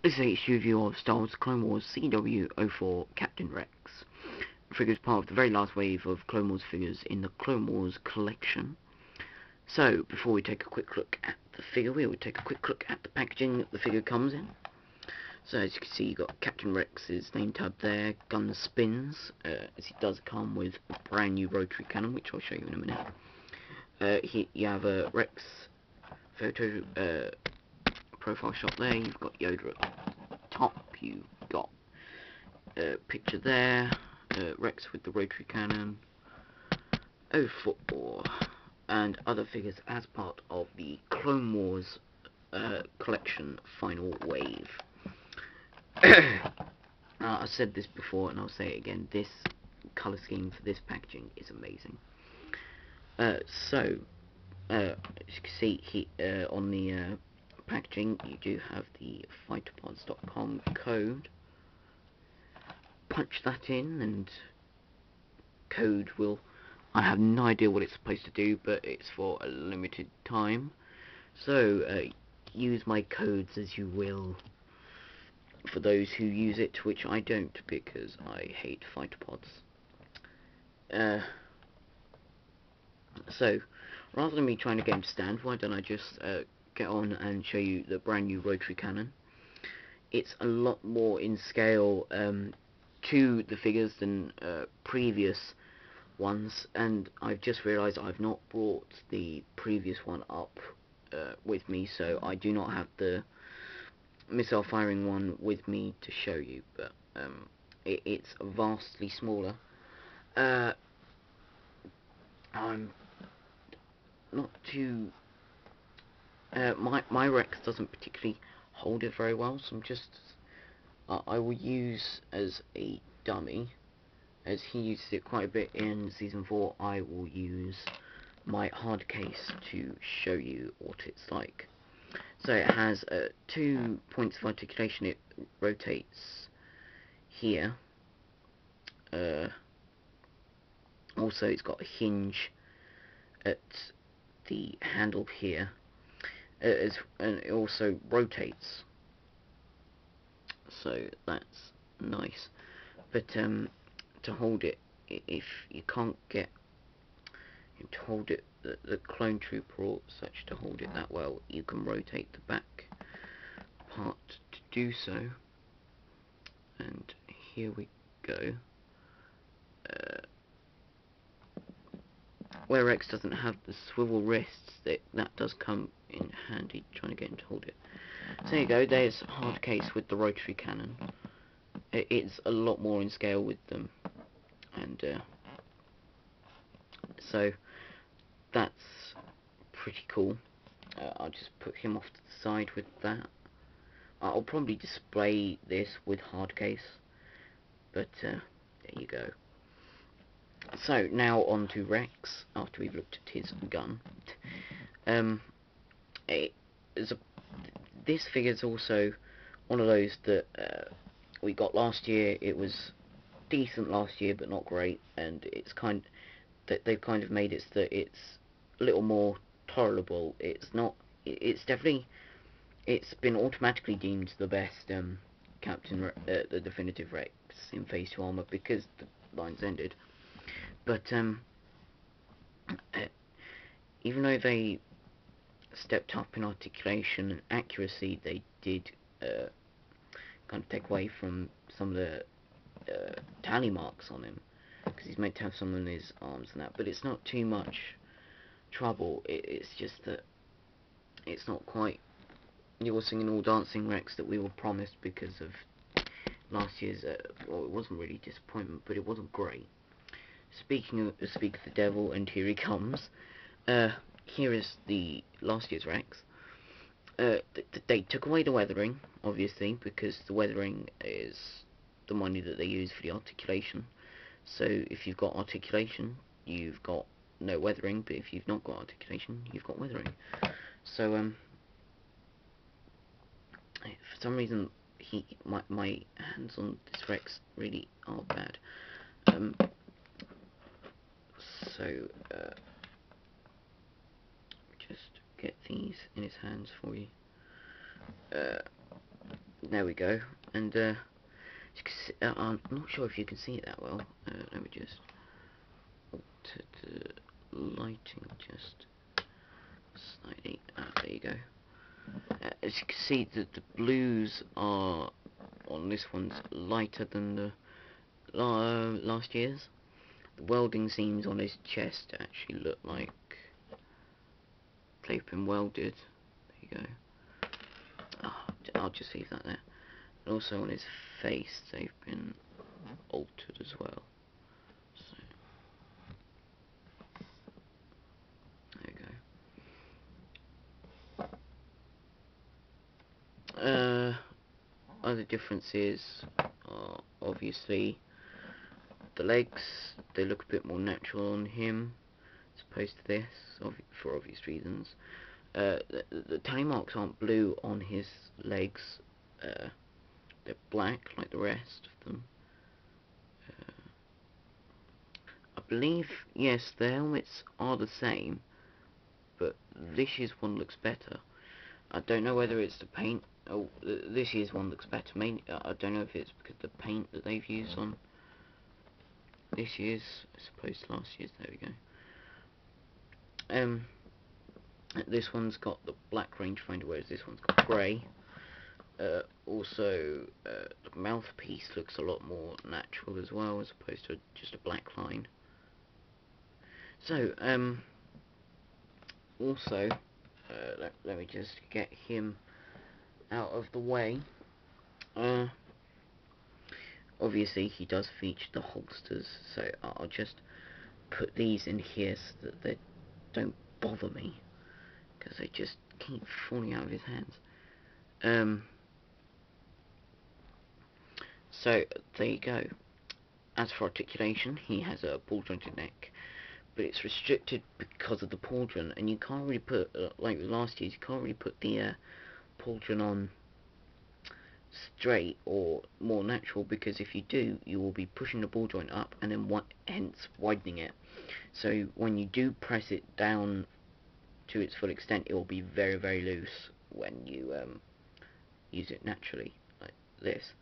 This is a review of Star Wars Clone Wars CW04 Captain Rex. The figure is part of the very last wave of Clone Wars figures in the Clone Wars collection. So, before we take a quick look at the figure, we will take a quick look at the packaging that the figure comes in. So, as you can see, you've got Captain Rex's name tab there, gun spins, as he does come with a brand new rotary cannon, which I'll show you in a minute. Here you have a Rex photo profile shot there. You've got Yoda at the top, you've got a picture there, Rex with the rotary cannon, 04, and other figures as part of the Clone Wars collection final wave. I've said this before and I'll say it again, this colour scheme for this packaging is amazing. As you can see on the packaging, you do have the fighterpods.com code. Punch that in and code will, I have no idea what it's supposed to do, but it's for a limited time, so use my codes as you will for those who use it, which I don't, because I hate fighterpods. So rather than me trying to get him to stand, why don't I just get on and show you the brand new rotary cannon. It's a lot more in scale to the figures than previous ones, and I've just realised I've not brought the previous one up with me, so I do not have the missile firing one with me to show you, but it's vastly smaller. I'm not too my Rex doesn't particularly hold it very well, so I'm just I will use as a dummy, as he uses it quite a bit in season 4. I will use my hard case to show you what it's like. So it has 2 points of articulation. It rotates here. Also, it's got a hinge at the handle here, and it also rotates, so that's nice. But to hold it, if you can't get him to hold it, the clone trooper or such to hold it that well, you can rotate the back part to do so. And here we go. Where Rex doesn't have the swivel wrists, that does come in handy trying to get him to hold it. So there you go, there's a hard case with the rotary cannon. It's a lot more in scale with them, and so that's pretty cool. I'll just put him off to the side with that. I'll probably display this with hard case, but there you go. So now on to Rex, after we've looked at his gun. This figure's also one of those that we got last year. It was decent last year, but not great, and it's they've kind of made it so that it's a little more tolerable. It's not. It's definitely. It's been automatically deemed the best the definitive Rex in Phase 2 armor because the line's ended. But even though they stepped up in articulation and accuracy, they did kind of take away from some of the tally marks on him, because he's meant to have some on his arms and that, but it's not too much trouble. It's just that it's not quite your singing all dancing Rex that we were promised because of last year's well, it wasn't really disappointment, but it wasn't great. Speaking of the devil, and here he comes. Here is the last year's Rex. They took away the weathering, obviously, because the weathering is the money that they use for the articulation. So if you've got articulation, you've got no weathering, but if you've not got articulation, you've got weathering. So for some reason, my hands on this Rex really are bad. So just get these in his hands for you. there we go. And you can see, I'm not sure if you can see it that well. Let me just alter the lighting just slightly. There you go. As you can see, the blues are on this one's lighter than the last year's. The welding seams on his chest actually look like they've been welded. There you go. Oh, I'll just leave that there. And also on his face, they've been altered as well. So there you go. Other differences are obviously the legs. They look a bit more natural on him as opposed to this, for obvious reasons. The tally marks aren't blue on his legs. They're black like the rest of them. I believe, yes, the helmets are the same, but this year's one looks better. I don't know whether it's the paint. Oh, this year's one looks better. Mainly, I don't know if it's because of the paint that they've used on this year's as opposed to last year's. There we go. This one's got the black rangefinder, whereas this one's got grey. Also, the mouthpiece looks a lot more natural as well, as opposed to just a black line. So, also, let me just get him out of the way. Obviously, he does feature the holsters, so I'll just put these in here so that they don't bother me, because they just keep falling out of his hands. So, there you go. As for articulation, he has a ball jointed neck, but it's restricted because of the pauldron, and you can't really put, like with last year's, you can't really put the pauldron on straight or more natural, because if you do, you will be pushing the ball joint up and then hence widening it. So when you do press it down to its full extent, it will be very, very loose when you use it naturally, like this.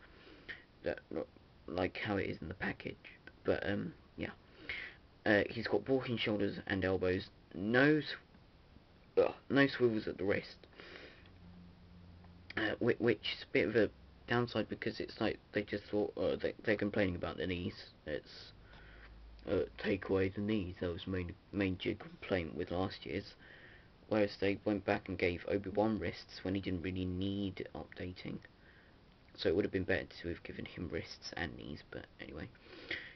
Like how it is in the package. But yeah, he's got walking shoulders and elbows, no swivels at the wrist, which is a bit of a downside, because it's like they just thought they're complaining about the knees. It's take away the knees. That was main big complaint with last year's. Whereas they went back and gave Obi-Wan wrists when he didn't really need updating. So it would have been better to have given him wrists and knees, but anyway.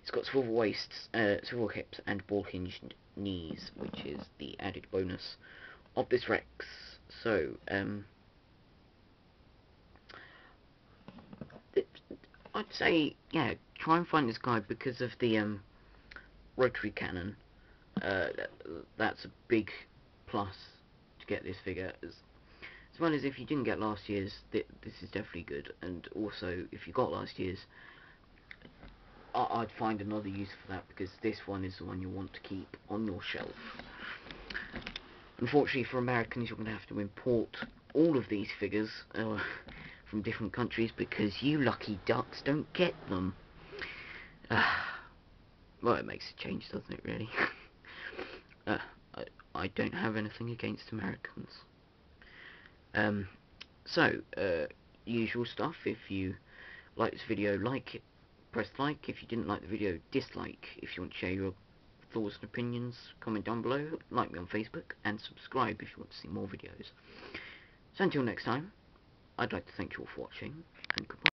He's got swivel waists, swivel hips, and ball-hinged knees, which is the added bonus of this Rex. So, I'd say, yeah, try and find this guy because of the rotary cannon. That's a big plus to get this figure. As well as if you didn't get last year's, this is definitely good. And also, if you got last year's, I'd find another use for that, because this one is the one you want to keep on your shelf. Unfortunately for Americans, you're going to have to import all of these figures from different countries, because you lucky ducks don't get them. Well, it makes a change, doesn't it, really? I don't have anything against Americans. So, usual stuff. If you like this video, like it, press like. If you didn't like the video, dislike. If you want to share your thoughts and opinions, comment down below, like me on Facebook, and subscribe if you want to see more videos. So until next time, I'd like to thank you all for watching, and goodbye.